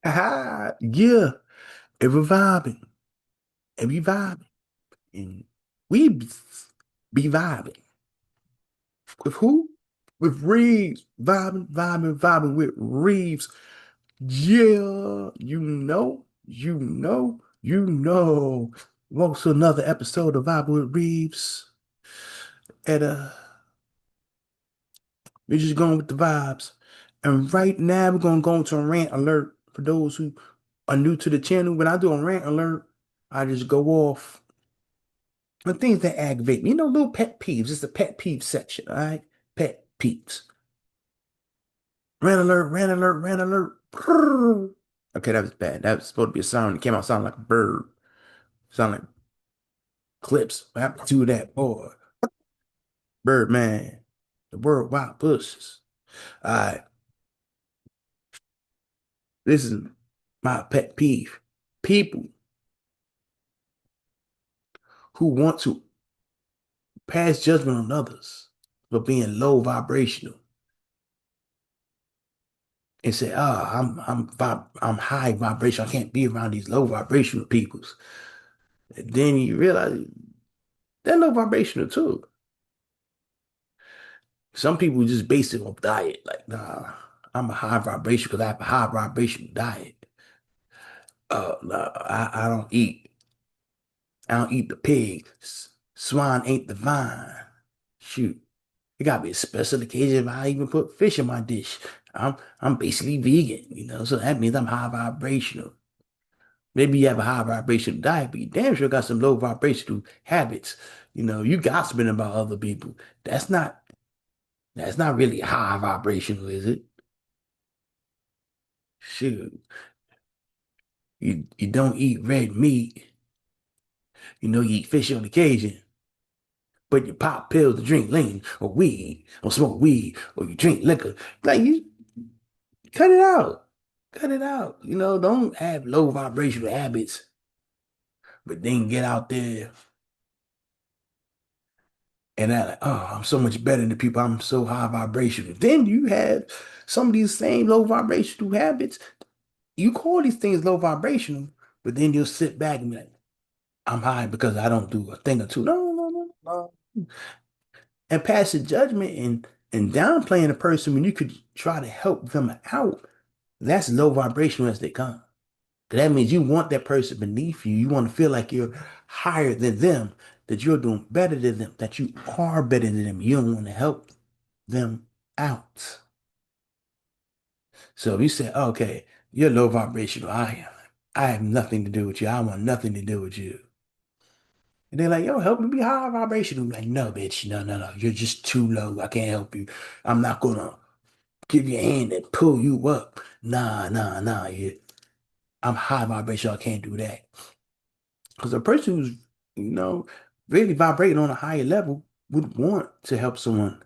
Yeah, every vibing, every vibing, and we be vibing with who? With Reeves, vibing with Reeves. Yeah, you know. Welcome to another episode of Vibing with Reeves. And we're just going with the vibes. And right now we're gonna go into a rant alert for those who are new to the channel. When I do a rant alert, I just go off the things that aggravate me. Little pet peeves. It's the pet peeve section, all right? Pet peeves. Rant alert, rant alert, rant alert. Brrr. Okay, that was bad. That was supposed to be a sound. It came out sounding like a bird. Sound like clips. What happened to that boy? Birdman. The world wild pushes. All right. This is my pet peeve. People who want to pass judgment on others for being low vibrational and say, I'm high vibration. I can't be around these low vibrational peoples. And then you realize they're low vibrational too. Some people just base it on diet. Like, nah, I'm a high vibration because I have a high vibration diet. Nah, I don't eat the pig. Swine ain't the vine. Shoot. It gotta be a special occasion if I even put fish in my dish. I'm basically vegan, so that means I'm high vibrational. Maybe you have a high vibrational diet, but you damn sure got some low vibrational habits. You gossiping about other people. That's not that's not really high vibrational, is it? Shoot. You don't eat red meat. You eat fish on occasion, but you pop pills to drink lean or weed or smoke weed or you drink liquor. Like you cut it out. Cut it out. Don't have low vibrational habits, but then get out there and act like, oh, I'm so much better than people. I'm so high vibrational. Then you have some of these same low vibrational habits. You call these things low vibrational, but then you'll sit back and be like, I'm high because I don't do a thing or two. No, no, no, no. And passing judgment and downplaying a person when you could try to help them out, that's low vibrational as they come. 'Cause that means you want that person beneath you. You want to feel like you're higher than them, that you're doing better than them, that you are better than them. You don't want to help them out. So if you say, okay, you're low vibrational, I am. I have nothing to do with you. I want nothing to do with you. And they're like, yo, help me be high vibrational. I'm like, no, bitch, no, no, no. You're just too low. I can't help you. I'm not gonna give you a hand and pull you up. Nah, nah, nah. I'm high vibration. I can't do that. Because a person who's, you know, really vibrating on a higher level would want to help someone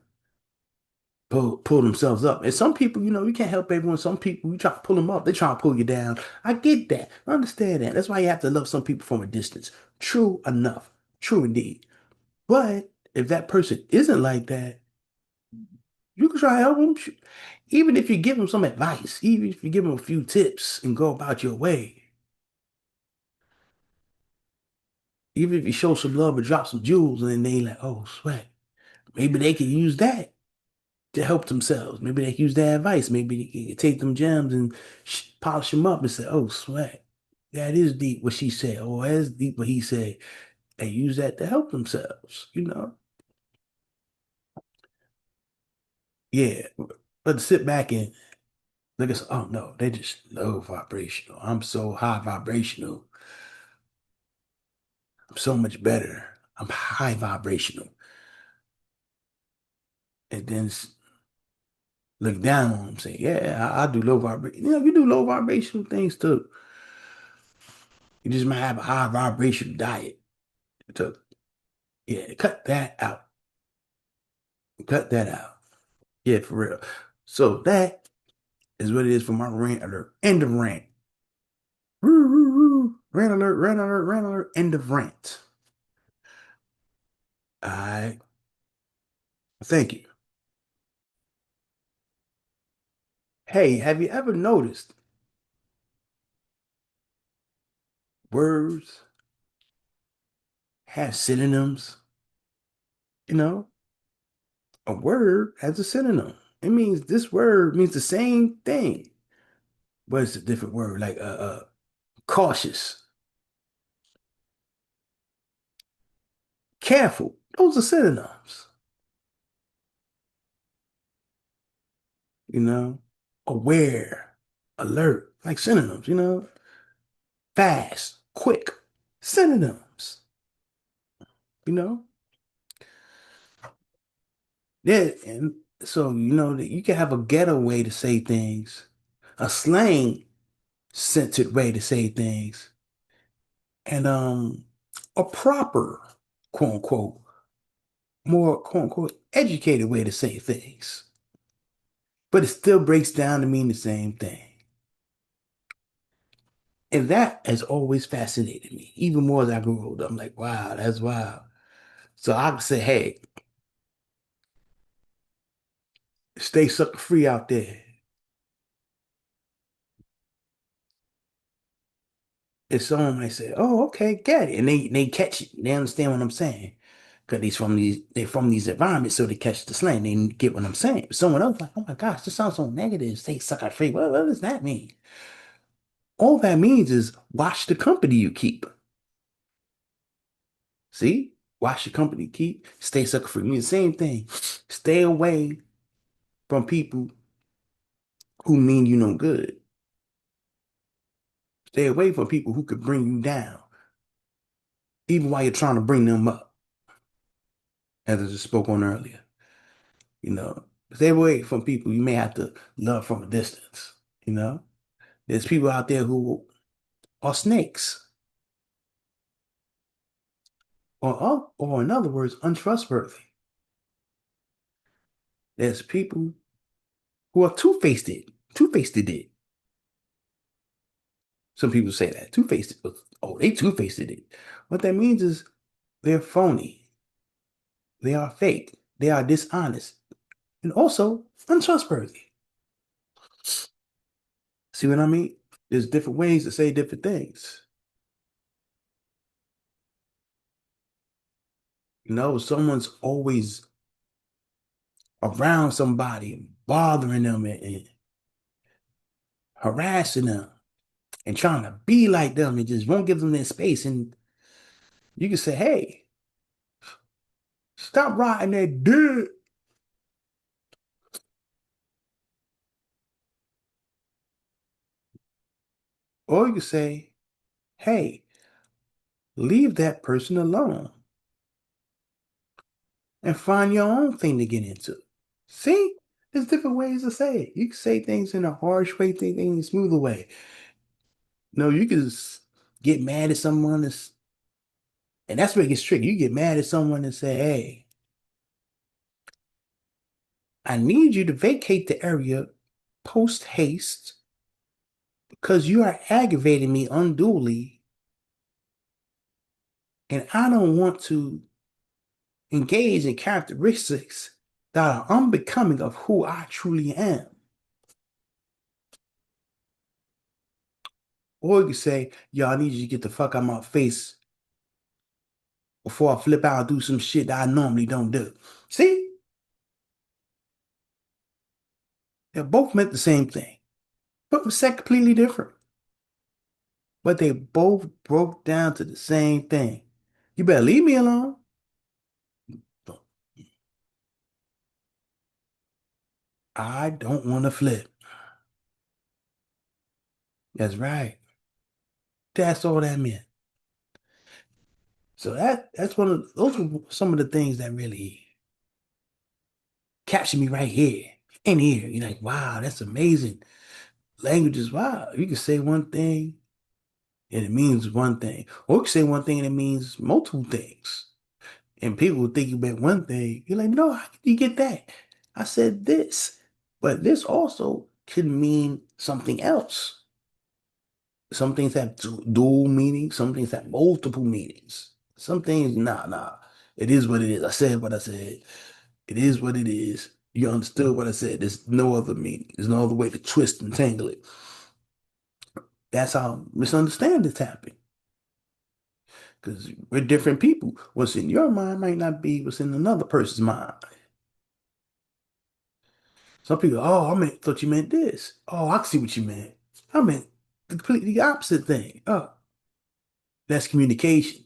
pull themselves up. And some people, you can't help everyone. Some people, you try to pull them up, they try to pull you down. I get that. I understand that. That's why you have to love some people from a distance. True enough. True indeed. But if that person isn't like that, you can try to help them. Even if you give them some advice, even if you give them a few tips and go about your way, even if you show some love or drop some jewels and then they like, oh, sweat. Maybe they could use that to help themselves. Maybe they can use that advice. Maybe they can take them gems and polish them up and say, oh, sweat. That is deep what she said. Oh, that's deep what he said. And use that to help themselves. Yeah. But to sit back and look at, oh no, they just low vibrational. I'm so high vibrational. I'm so much better. I'm high vibrational. And then look down on them, say, yeah, I do low vibration. You do low vibrational things too. You just might have a high vibrational diet. So, yeah, cut that out. Cut that out. Yeah, for real. So that is what it is for my rant alert. End of rant. Woo, woo, woo. Rant alert, rant alert, rant alert. End of rant. All right. Thank you. Hey, have you ever noticed Words have synonyms. You know, a word has a synonym. It means this word means the same thing, but it's a different word, like cautious, careful. Those are synonyms. You know, aware, alert, like synonyms. Fast, quick, synonyms. You know, yeah, and so that you can have a ghetto way to say things, a slang centered way to say things, and a proper, quote unquote, more quote unquote educated way to say things. But it still breaks down to mean the same thing. And that has always fascinated me, even more as I grew older. I'm like, wow, that's wild. So I would say, hey, stay sucker free out there. And someone might say, oh, okay, get it. And they catch it. They understand what I'm saying. Because they're from these environments, so they catch the slang. They get what I'm saying. Someone else like, oh my gosh, this sounds so negative. Stay sucker free. What does that mean? All that means is watch the company you keep. See? Watch the company you keep. Stay sucker free. Means the same thing. Stay away from people who mean you no good. Stay away from people who could bring you down, even while you're trying to bring them up, as I just spoke on earlier. Stay away from people you may have to love from a distance. You know, there's people out there who are snakes, or in other words, untrustworthy. There's people who are two-faced. Two-faced it. Some people say that two-faced. Oh, they two-faced it. What that means is they're phony. They are fake. They are dishonest, and also untrustworthy. See what I mean? There's different ways to say different things. Someone's always around somebody, bothering them and harassing them and trying to be like them and just won't give them their space. And you can say, hey, stop riding that dick. Or you can say, hey, leave that person alone and find your own thing to get into. See? There's different ways to say it. You can say things in a harsh way, things in a smoother way. No, you can get mad at someone, and that's where it gets tricky. You get mad at someone and say, hey, I need you to vacate the area post haste because you are aggravating me unduly, and I don't want to engage in characteristics that are unbecoming of who I truly am. Or you can say, yo, I need you to get the fuck out of my face before I flip out and do some shit that I normally don't do. See? They both meant the same thing, but were said completely different. But they both broke down to the same thing. You better leave me alone. I don't want to flip. That's right. That's all that meant. So that's one of those were some of the things that really captured me right here in here. You're like, wow, that's amazing. Language is wow. You can say one thing and it means one thing, or you can say one thing and it means multiple things. And people will think you meant one thing. You're like, no, how did you get that? I said this, but this also can mean something else. Some things have dual meanings. Some things have multiple meanings. Some things, nah. It is what it is. I said what I said. It is what it is. You understood what I said. There's no other meaning. There's no other way to twist and tangle it. That's how misunderstandings happen. Because we're different people. What's in your mind might not be what's in another person's mind. Some people, oh, thought you meant this. Oh, I see what you meant. I meant the completely opposite thing. Oh, that's communication.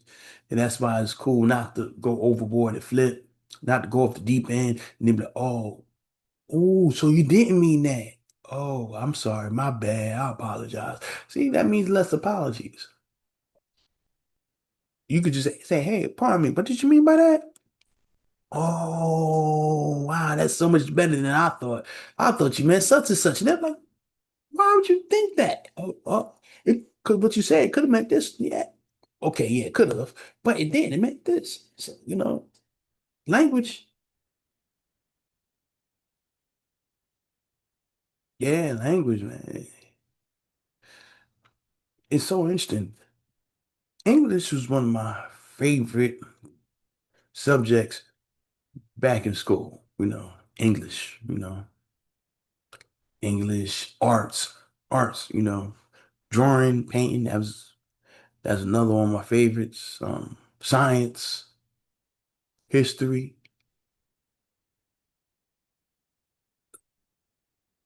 And that's why it's cool not to go overboard and flip, not to go off the deep end and then be like, oh, so you didn't mean that. Oh, I'm sorry, my bad. I apologize. See, that means less apologies. You could just say, hey, pardon me, what did you mean by that? Oh, wow, that's so much better than I thought. I thought you meant such and such. And they're like, why would you think that? It could what you said, it could have meant this. Yeah. Okay, yeah, it could have. But it didn't. It meant this. So, language. Yeah, language, man. It's so interesting. English was one of my favorite subjects back in school, English, English, arts, drawing, painting, that's another one of my favorites. Science, history,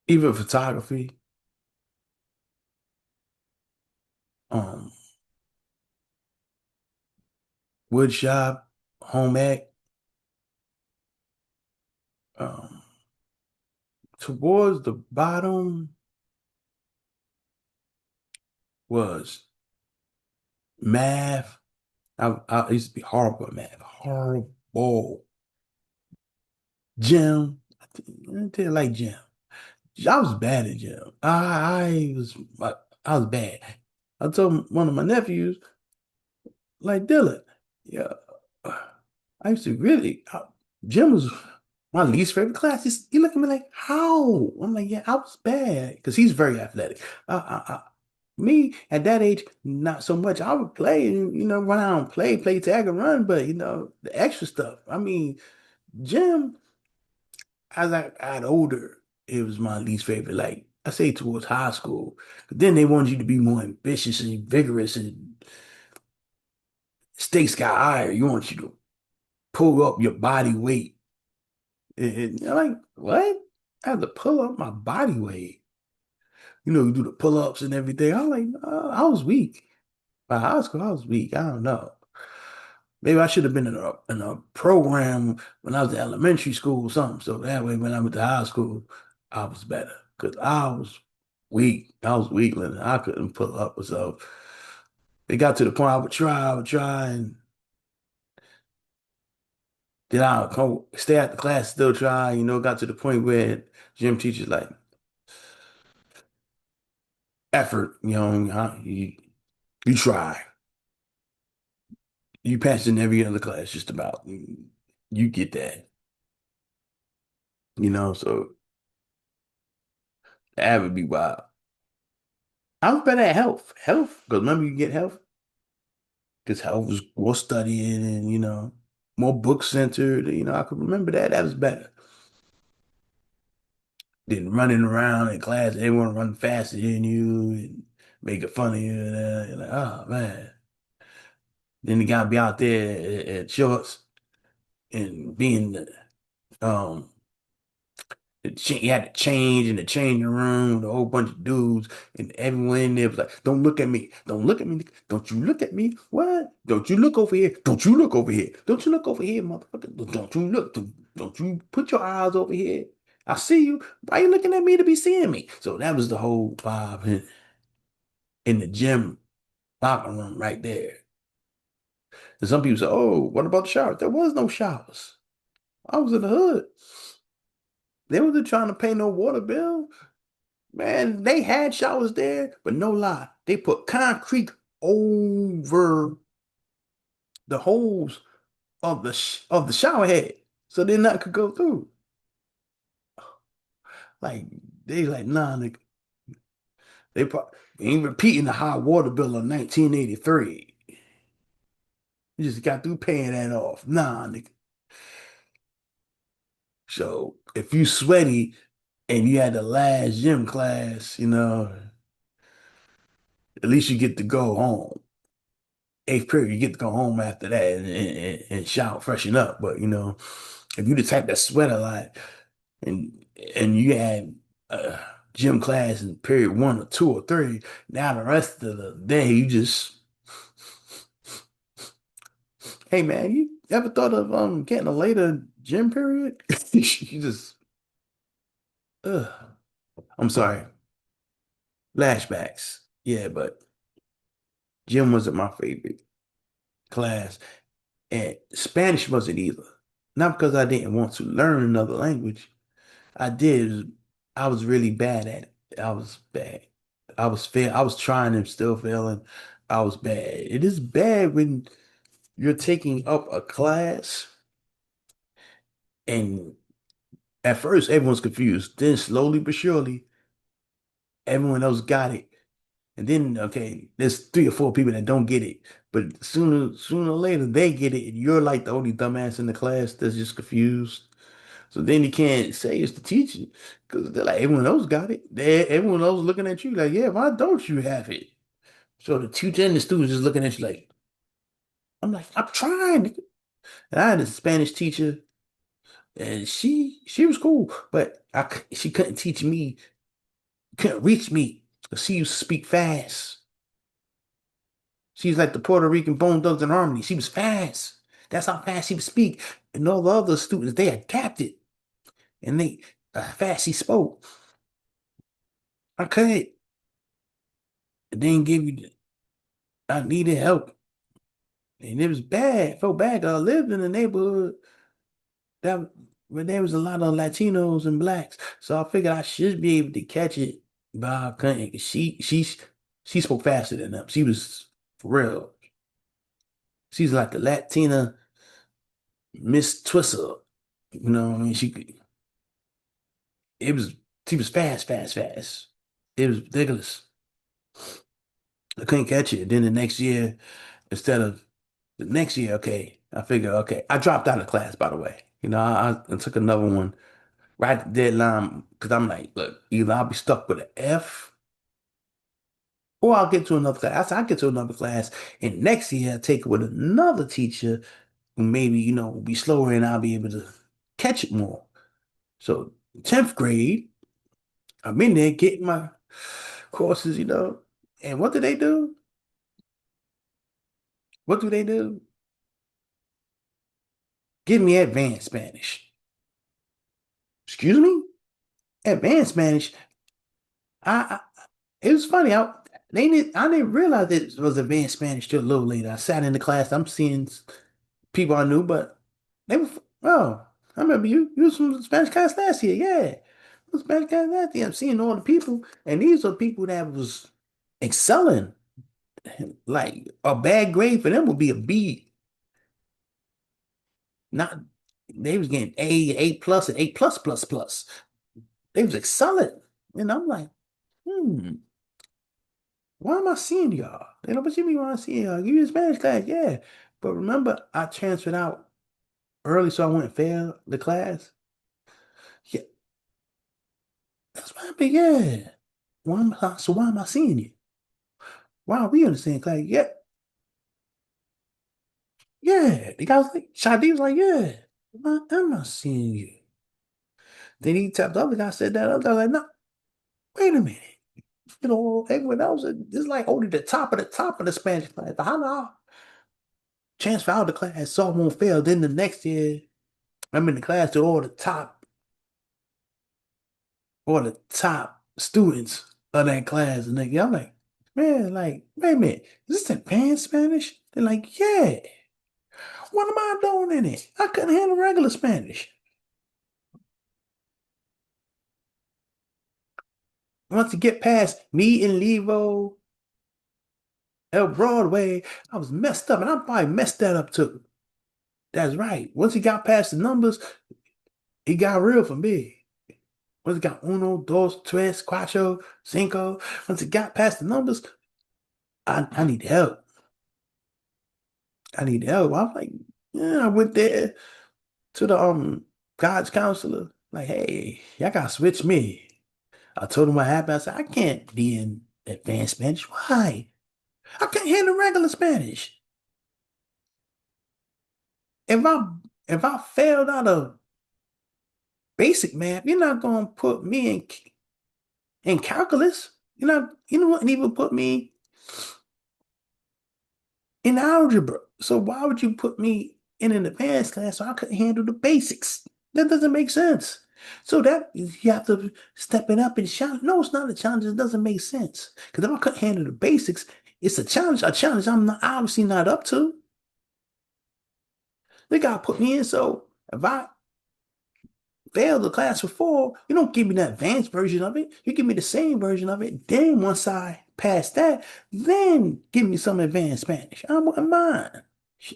even photography, um, wood shop, home ec. Um, Towards the bottom was math. I used to be horrible at math, horrible. Gym, I didn't like gym. I was bad at gym. I was bad. I told one of my nephews, like Dylan, yeah, I used to gym was my least favorite class. He looked at me like, how? I'm like, yeah, I was bad because he's very athletic. Me at that age, not so much. I would play and run out and play tag and run, but the extra stuff. I mean, gym. As I got older, it was my least favorite. Like I say, towards high school, but then they wanted you to be more ambitious and vigorous, and stakes got higher. You want you to pull up your body weight, and you're like, what? I have to pull up my body weight. You do the pull ups and everything. I'm like, I was weak. By high school, I was weak. I don't know. Maybe I should have been in a program when I was in elementary school or something. So that way, when I went to high school, I was better because I was weak. I was weakling. I couldn't pull up. So it got to the point I would try, and then I would stay at the class, still try. Got to the point where gym teachers like effort. You try. You pass in every other class, just about. You get that. So that would be wild. I was better at health. Health, because remember you get health? Because health was more studying and, more book centered. I could remember that. That was better than running around in class. Everyone run faster than you and making fun of you. And, you're like, oh, man. Then you got to be out there at shorts and being um, you had to change in the changing room with a whole bunch of dudes, and everyone in there was like, "Don't look at me! Don't look at me! Don't you look at me! What? Don't you look over here! Don't you look over here! Don't you look over here, motherfucker! Don't you look! Don't you put your eyes over here! I see you! Why you looking at me to be seeing me?" So that was the whole vibe in the gym locker room right there. And some people say, "Oh, what about the showers?" There was no showers. I was in the hood. They wasn't trying to pay no water bill. Man, they had showers there, but no lie, they put concrete over the holes of the shower head, so then nothing could go through. Like they like, nah, nigga, they probably ain't repeating the high water bill of 1983. You just got through paying that off. Nah, nigga. So if you sweaty and you had the last gym class, at least you get to go home. eighth period, you get to go home after that and shower, freshen up. But if you the type that sweat a lot and you had uh, gym class in period one or two or three, now the rest of the day you just, hey man, you ever thought of getting a later gym period? You just, ugh. I'm sorry, flashbacks. Yeah, but gym wasn't my favorite class, and Spanish wasn't either. Not because I didn't want to learn another language. I did. I was really bad at it. I was bad. I was trying and still failing. I was bad. It is bad when you're taking up a class and at first everyone's confused. Then slowly but surely, everyone else got it. And then, okay, there's three or four people that don't get it. But sooner or later, they get it. And you're like the only dumbass in the class that's just confused. So then you can't say it's the teacher because they're like, everyone else got it. Everyone else looking at you like, yeah, why don't you have it? So the teacher and the students just looking at you like, I'm like, I'm trying. And I had a Spanish teacher, and she was cool, but she couldn't teach me, couldn't reach me. She used to speak fast. She's like the Puerto Rican Bone Thugs and Harmony. She was fast. That's how fast she would speak. And all the other students, they adapted, and they fast she spoke. I couldn't. It didn't give you. I needed help, and it was bad. I felt bad 'cause I lived in a neighborhood that where there was a lot of Latinos and blacks, so I figured I should be able to catch it, but I couldn't. She spoke faster than them. She was for real. She's like the Latina Miss Twisser. I mean, it was she was fast, fast, fast. It was ridiculous. I couldn't catch it. Then the next year, instead of the next year, okay, I figured, okay, I dropped out of class, by the way. I took another one right at the deadline because I'm like, look, either I'll be stuck with an F or I'll get to another class. I said, I'll get to another class, and next year I'll take it with another teacher who maybe, will be slower and I'll be able to catch it more. So 10th grade, I'm in there getting my courses, and what do they do? What do they do? Give me advanced Spanish. Excuse me? Advanced Spanish. I it was funny. I didn't realize it was advanced Spanish till a little later. I sat in the class. I'm seeing people I knew, but they were oh, I remember you. You was from Spanish class last year. Yeah. You was Spanish class last year. I'm seeing all the people, and these are people that was excelling. Like a bad grade for them would be a B. Not they was getting A plus, and A plus plus plus. They was excelling. And I'm like, why am I seeing y'all? They don't what you mean why I'm seeing y'all? Give you a Spanish class, yeah. But remember, I transferred out early so I wouldn't fail the class. Yeah, that's what happened, yeah. Why am I seeing you? Why are we in the same class? Yeah, yeah. The guy was like, Shadi was like, yeah. Why am I seeing you? Then he tapped the other guy, said that other guy was like, no, wait a minute. Everyone else is like only the top of the Spanish class. How do I transfer out the class so I won't fail? Then the next year, I'm in the class with all the top students of that class. And I'm like, man, like, wait a minute, is this advanced Spanish? They're like, yeah. What am I doing in it? I couldn't handle regular Spanish. Once you get past me and Levo, El Broadway, I was messed up, and I probably messed that up too. That's right. Once he got past the numbers, it got real for me. Once it got uno, dos, tres, cuatro, cinco. Once it got past the numbers, I need help. I need help. I was like, yeah, I went there to the God's counselor. Like, hey, y'all gotta switch me. I told him what happened. I said, I can't be in advanced Spanish. Why? I can't handle regular Spanish. if I failed out of basic math, you're not gonna put me in calculus. You know what, even put me in algebra. So why would you put me in an advanced class so I couldn't handle the basics? That doesn't make sense. So that you have to step it up and challenge. No, it's not a challenge. It doesn't make sense. Because if I couldn't handle the basics, it's a challenge I'm not obviously not up to. They gotta put me in. So if I fail the class for four, you don't give me the advanced version of it. You give me the same version of it. Then once I pass that, then give me some advanced Spanish. I wouldn't mind.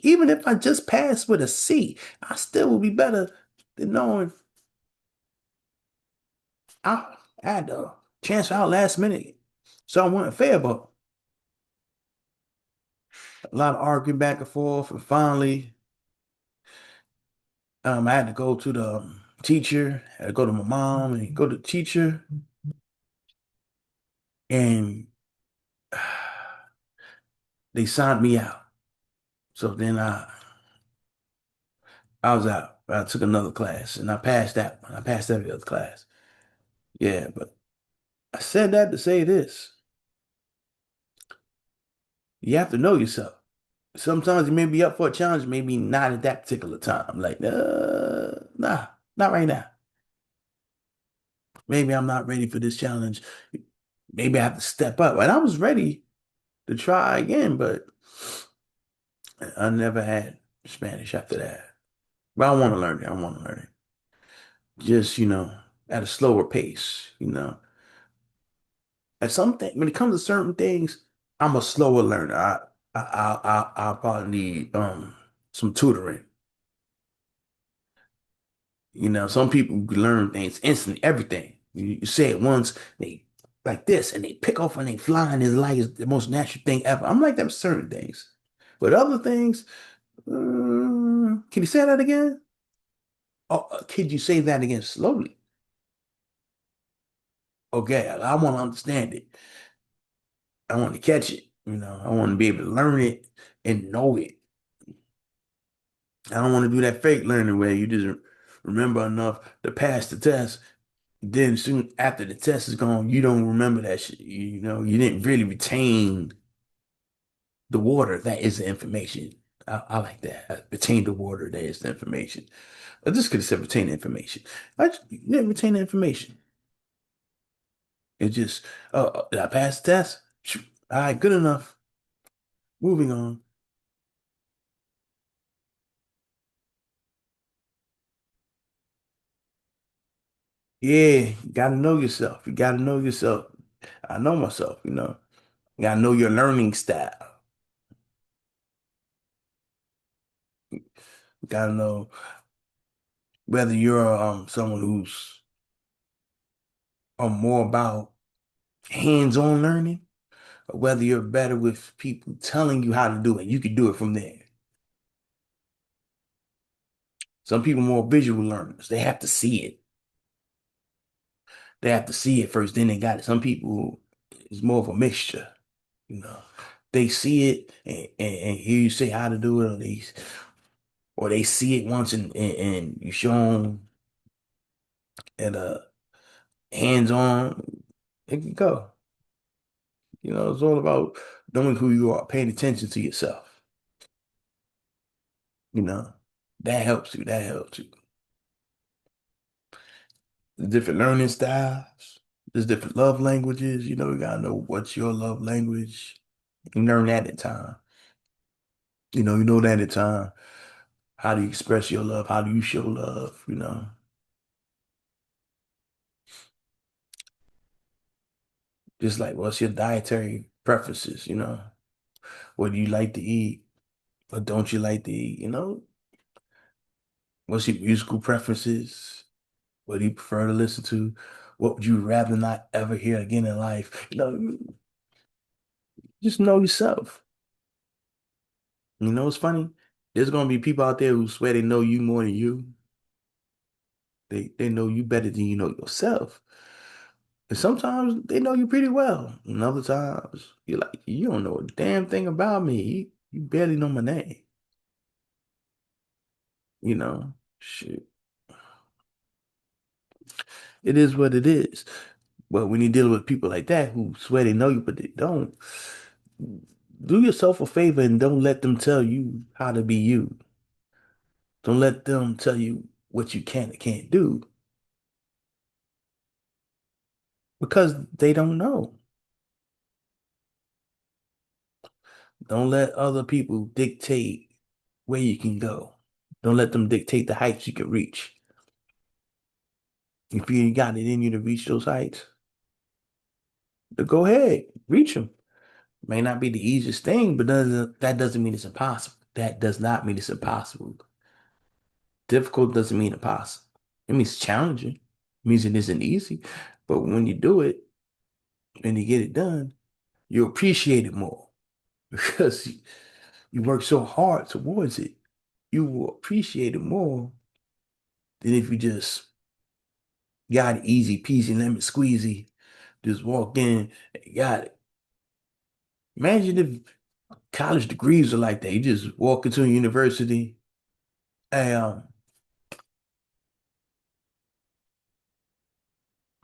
Even if I just pass with a C, I still would be better than knowing I had to transfer out last minute. So I wouldn't fail, but a lot of arguing back and forth. And finally, I had to go to the teacher, I had to go to my mom and go to the teacher. And they signed me out. So then I was out. I took another class and I passed that one. I passed every other class. Yeah, but I said that to say this. You have to know yourself. Sometimes you may be up for a challenge, maybe not at that particular time. Like, nah, not right now. Maybe I'm not ready for this challenge. Maybe I have to step up. And I was ready to try again, but I never had Spanish after that. But I want to learn it. I want to learn it. Just, at a slower pace, And something when it comes to certain things, I'm a slower learner. I probably need some tutoring. Some people learn things instantly, everything. You say it once, they like this, and they pick off and they fly, and it's like it's the most natural thing ever. I'm like that with certain things, but other things, can you say that again? Oh, could you say that again slowly? Okay, I want to understand it. I want to catch it. I want to be able to learn it and know it. I don't want to do that fake learning where you just remember enough to pass the test. Then soon after the test is gone, you don't remember that shit. You didn't really retain the water that is the information. I like that. Retain the water that is the information. I just could have said retain the information. You didn't retain the information. It just, did I pass the test? All right, good enough. Moving on. Yeah, you gotta know yourself. You gotta know yourself. I know myself. You gotta know your learning style. You gotta know whether you're someone who's more about hands-on learning or whether you're better with people telling you how to do it. You can do it from there. Some people are more visual learners. They have to see it. They have to see it first, then they got it. Some people it's more of a mixture, you know. They see it and hear you say how to do it, or they see it once and you show them at a hands-on, it can go. It's all about knowing who you are, paying attention to yourself. You know, that helps you. That helps you. There's different learning styles. There's different love languages. You gotta know what's your love language. You learn that in time. You know that in time. How do you express your love? How do you show love? Just like what's your dietary preferences? What do you like to eat? What don't you like to eat? What's your musical preferences? What do you prefer to listen to? What would you rather not ever hear again in life? Just know yourself. It's funny. There's gonna be people out there who swear they know you more than you. They know you better than you know yourself. And sometimes they know you pretty well. And other times you're like, you don't know a damn thing about me. You barely know my name. you know, shit, it is what it is. But when you're dealing with people like that who swear they know you, but they don't, do yourself a favor and don't let them tell you how to be you. Don't let them tell you what you can and can't do because they don't know. Don't let other people dictate where you can go. Don't let them dictate the heights you can reach. If you ain't got it in you to reach those heights, then go ahead, reach them. May not be the easiest thing, but that doesn't mean it's impossible. That does not mean it's impossible. Difficult doesn't mean impossible. It means challenging. It means it isn't easy. But when you do it and you get it done, you appreciate it more because you work so hard towards it. You will appreciate it more than if you just got it easy peasy, lemon squeezy, just walked in and got it. Imagine if college degrees are like that. You just walk into a university. Hey, I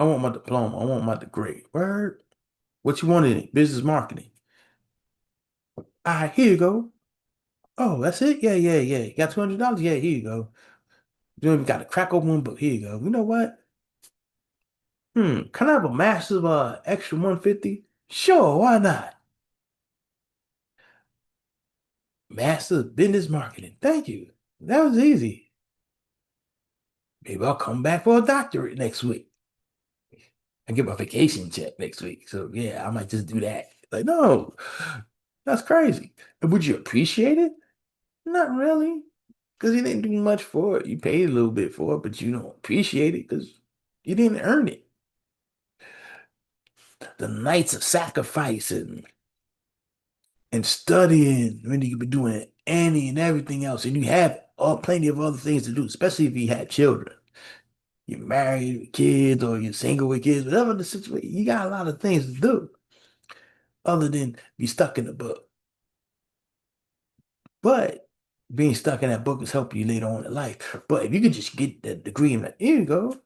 want my diploma. I want my degree. Word. What you want in it? Business marketing. All right, here you go. Oh, that's it? Yeah, yeah, yeah. You got $200? Yeah, here you go. You don't even got to crack open one, but here you go. You know what? Can I have a massive extra 150? Sure, why not? Master of Business Marketing. Thank you. That was easy. Maybe I'll come back for a doctorate next week. I get my vacation check next week. So yeah, I might just do that. Like, no, that's crazy. And would you appreciate it? Not really. Because you didn't do much for it. You paid a little bit for it, but you don't appreciate it because you didn't earn it. The nights of sacrifice and studying when you could be doing any and everything else, and you have plenty of other things to do, especially if you had children. You're married with kids or you're single with kids, whatever the situation, you got a lot of things to do other than be stuck in a book. But being stuck in that book is helping you later on in life. But if you could just get the degree and like, here you go,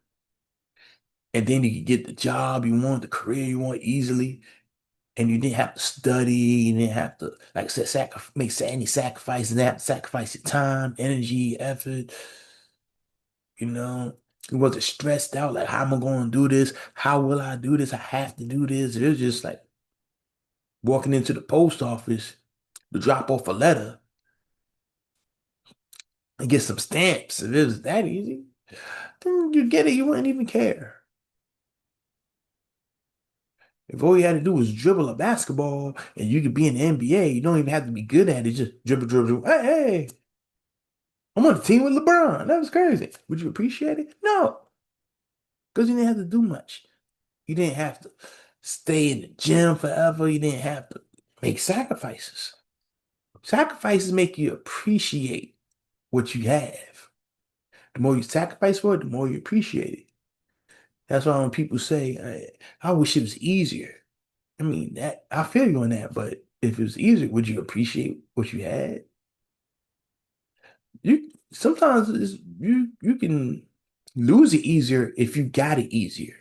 and then you could get the job you want, the career you want easily, and you didn't have to study, you didn't have to, like I said, make any sacrifices, you didn't have to sacrifice your time, energy, effort, you know. You wasn't stressed out, like, how am I going to do this? How will I do this? I have to do this. It was just like walking into the post office to drop off a letter and get some stamps. If it was that easy, then you get it, you wouldn't even care. If all you had to do was dribble a basketball and you could be in the NBA, you don't even have to be good at it. Just dribble, dribble, dribble. Hey, hey, I'm on the team with LeBron. That was crazy. Would you appreciate it? No, because you didn't have to do much. You didn't have to stay in the gym forever. You didn't have to make sacrifices. Sacrifices make you appreciate what you have. The more you sacrifice for it, the more you appreciate it. That's why when people say, I wish it was easier. I mean, that I feel you on that, but if it was easier, would you appreciate what you had? You sometimes you can lose it easier if you got it easier.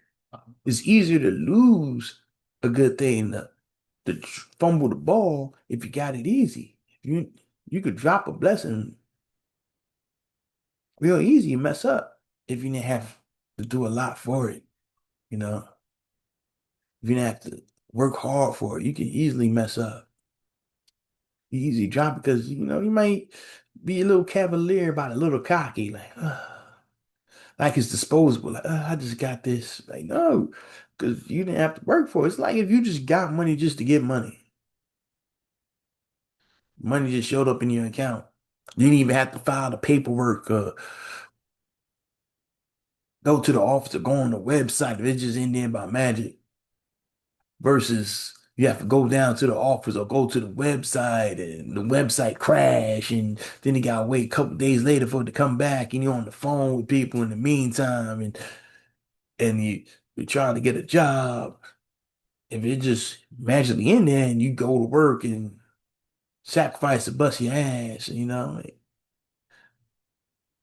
It's easier to lose a good thing to fumble the ball if you got it easy. You could drop a blessing real easy and mess up if you didn't have to do a lot for it. You know, if you didn't have to work hard for it, you can easily mess up. You easily drop because you might be a little cavalier about it, a little cocky, like it's disposable. Like, I just got this. Like, no, because you didn't have to work for it. It's like if you just got money just to get money. Money just showed up in your account. You didn't even have to file the paperwork, go to the office or go on the website. It's just in there by magic. Versus you have to go down to the office or go to the website and the website crash and then you gotta wait a couple days later for it to come back and you're on the phone with people in the meantime and you're trying to get a job. If it just magically in there and you go to work and sacrifice to bust your ass,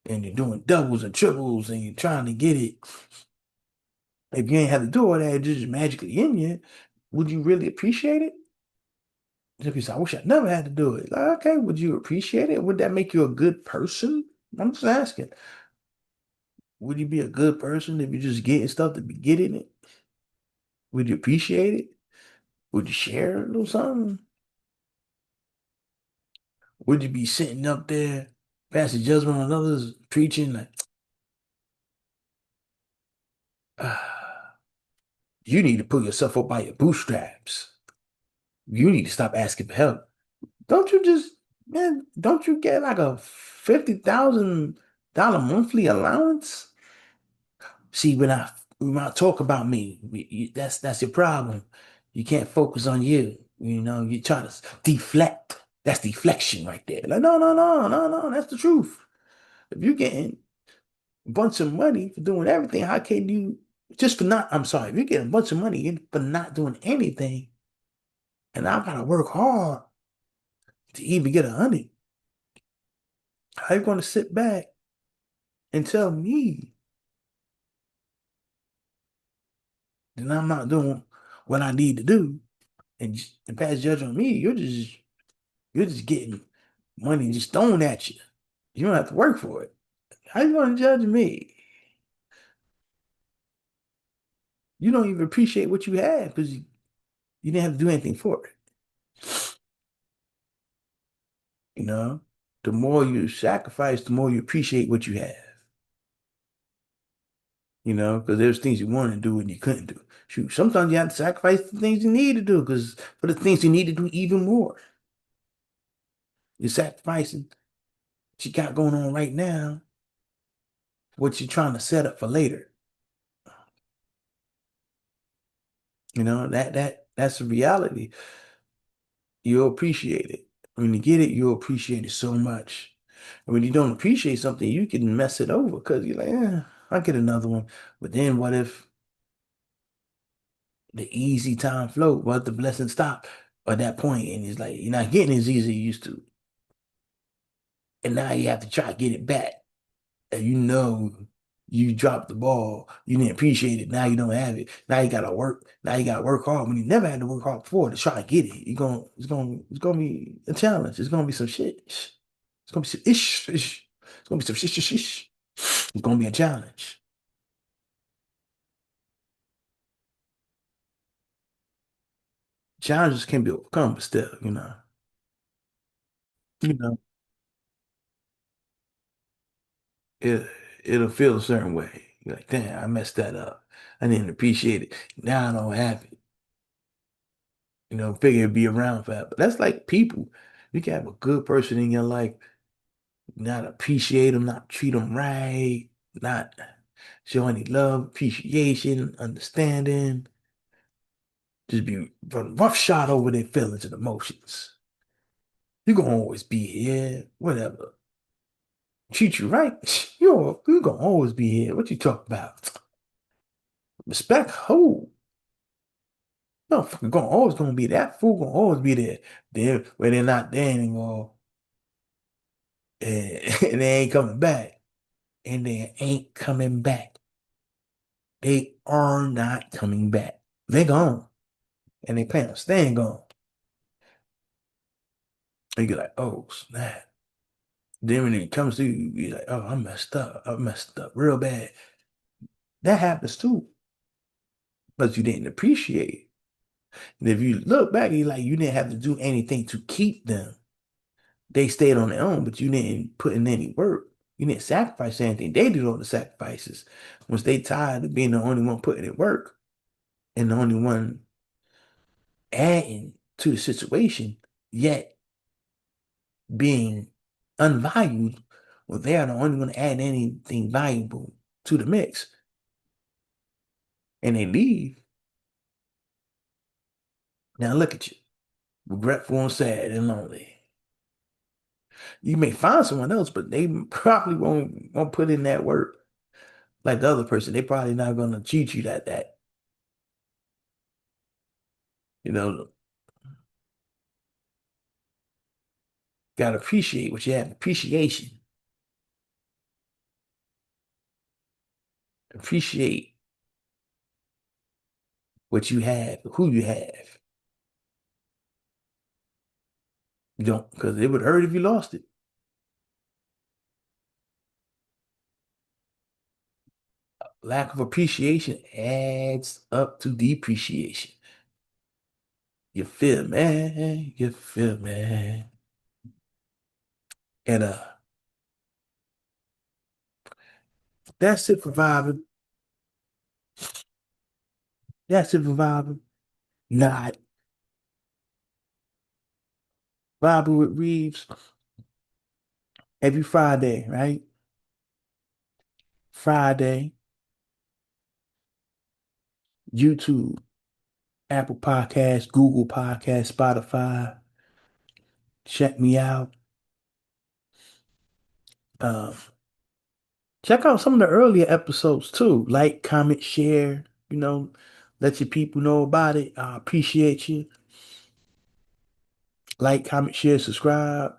and you're doing doubles and triples and you're trying to get it. If you ain't have to do all that, it's just magically in you, would you really appreciate it? If you say, I wish I never had to do it. Like, okay, would you appreciate it? Would that make you a good person? I'm just asking. Would you be a good person if you're just getting stuff to be getting it? Would you appreciate it? Would you share a little something? Would you be sitting up there, passing judgment on others, preaching like, ah, you need to pull yourself up by your bootstraps. You need to stop asking for help. Don't you just, man, don't you get like a $50,000 monthly allowance? See, when I talk about me, that's your problem. You can't focus on you. You know, you try to deflect. That's deflection right there. Like, no, no, no, no, no. That's the truth. If you're getting a bunch of money for doing everything, how can you just for not? I'm sorry. If you're getting a bunch of money for not doing anything, and I gotta work hard to even get 100, how you gonna sit back and tell me that I'm not doing what I need to do and pass judgment on me? You're just getting money just thrown at you. You don't have to work for it. How you gonna judge me? You don't even appreciate what you have because you didn't have to do anything for it. You know, the more you sacrifice, the more you appreciate what you have. You know, because there's things you wanted to do and you couldn't do. Shoot, sometimes you have to sacrifice the things you need to do because for the things you need to do even more. You're sacrificing what you got going on right now, what you're trying to set up for later. You know, that's a reality. You'll appreciate it. When you get it, you'll appreciate it so much. And when you don't appreciate something, you can mess it over because you're like, I'll get another one. But then what if the easy time float? What if the blessing stop at that point? And it's like you're not getting as easy as you used to. And now you have to try to get it back. And you know you dropped the ball. You didn't appreciate it. Now you don't have it. Now you gotta work. Now you gotta work hard when you never had to work hard before to try to get it. It's gonna be a challenge. It's gonna be some shit. It's gonna be some ish. It's gonna be some shish. It's gonna be a challenge. Challenges can be overcome, but still, you know, it it'll feel a certain way. You're like, damn, I messed that up. I didn't appreciate it. Now I don't have it. Figure it'd be around forever. But that's like people. You can have a good person in your life, not appreciate them, not treat them right, not show any love, appreciation, understanding. Just be run roughshod over their feelings and emotions. You're gonna always be here, whatever. Treat you right, you're gonna always be here. What you talk about? Respect who? No, fucking gonna always gonna be that fool gonna always be there. Then when they're not there anymore, and, and they ain't coming back, and they ain't coming back. They are not coming back. They're gone, and they plan on staying gone. And you're like, oh snap. Then when it comes to you, you're like, oh, I messed up. I messed up real bad. That happens too, but you didn't appreciate. And if you look back, you like you didn't have to do anything to keep them. They stayed on their own, but you didn't put in any work. You didn't sacrifice anything. They did all the sacrifices. Once they tired of being the only one putting in work and the only one adding to the situation, yet being unvalued, well, they are the only one adding anything valuable to the mix. And they leave. Now look at you, regretful and sad and lonely. You may find someone else, but they probably won't put in that work like the other person. They probably not gonna treat you like that. You know, gotta appreciate what you have. Appreciation. Appreciate what you have, who you have. You don't, because it would hurt if you lost it. Lack of appreciation adds up to depreciation. You feel me? You feel me? And that's it for vibing. That's it for vibing. Not vibing with Reeves every Friday, right? Friday, YouTube, Apple Podcasts, Google Podcasts, Spotify. Check me out. Um, Check out some of the earlier episodes too. Like, comment, share, let your people know about it. I appreciate you. Like, comment, share, subscribe.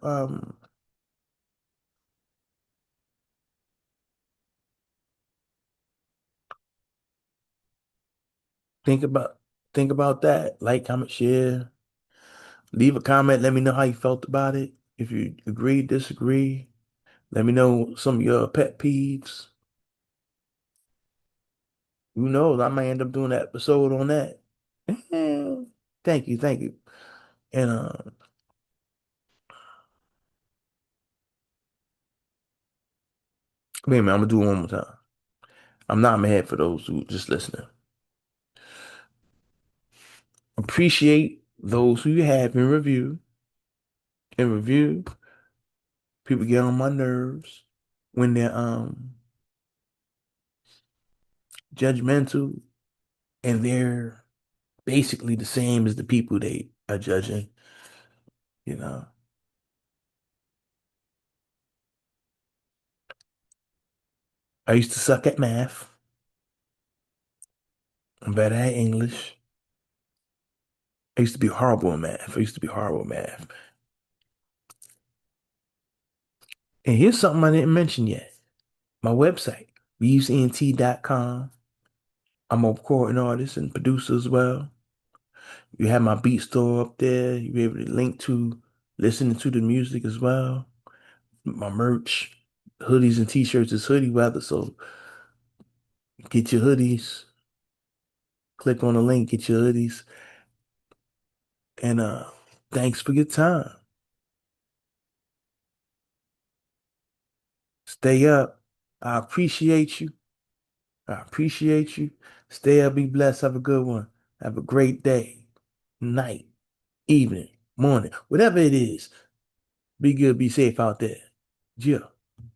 Think about think about that. Like, comment, share. Leave a comment. Let me know how you felt about it. If you agree, disagree. Let me know some of your pet peeves. Who knows? I might end up doing an episode on that. Thank you, thank you. And wait a minute, I'm gonna do it one more time. I'm not mad for those who just listening. Appreciate those who you have in review. In review, people get on my nerves when they're judgmental and they're basically the same as the people they are judging, you know. I used to suck at math. I'm better at English. I used to be horrible in math. I used to be horrible in math. And here's something I didn't mention yet. My website, reevesent.com. I'm a recording artist and producer as well. You have my beat store up there. You'll be able to link to listening to the music as well. My merch, hoodies and t-shirts is hoodie weather, so get your hoodies. Click on the link, get your hoodies. And thanks for your time. Stay up. I appreciate you. I appreciate you. Stay up, be blessed. Have a good one. Have a great day, night, evening, morning, whatever it is. Be good, be safe out there. Yeah.